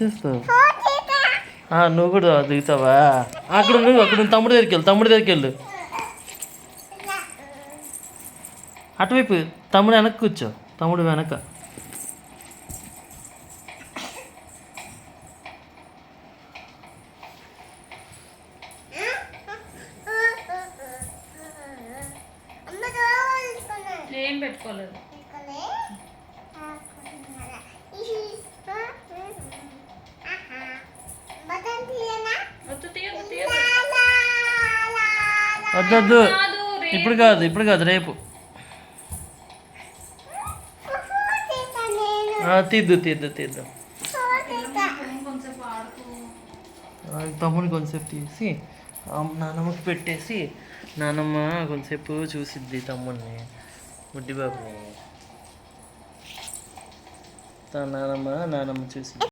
చేస్తావు? నువ్వు కూడా దిగుతావా? అక్కడ నువ్వు తమ్ముడి దగ్గరికి వెళ్ళు. అటువైపు తమ్ముడు వెనక్కి కూర్చో. తమ్ముడు వెనక. ఏం పెట్టుకోలేదు. వద్దు, ఇప్పుడు కాదు రేపు. తీద్దు. తమ్ముని కొంచెంసేపు తీసి నానమ్మకి పెట్టేసి నానమ్మ కొంచెంసేపు చూసిద్ది తమ్ముడిని, బుడ్డిబాబుని. నానమ్మ చూసిద్ది.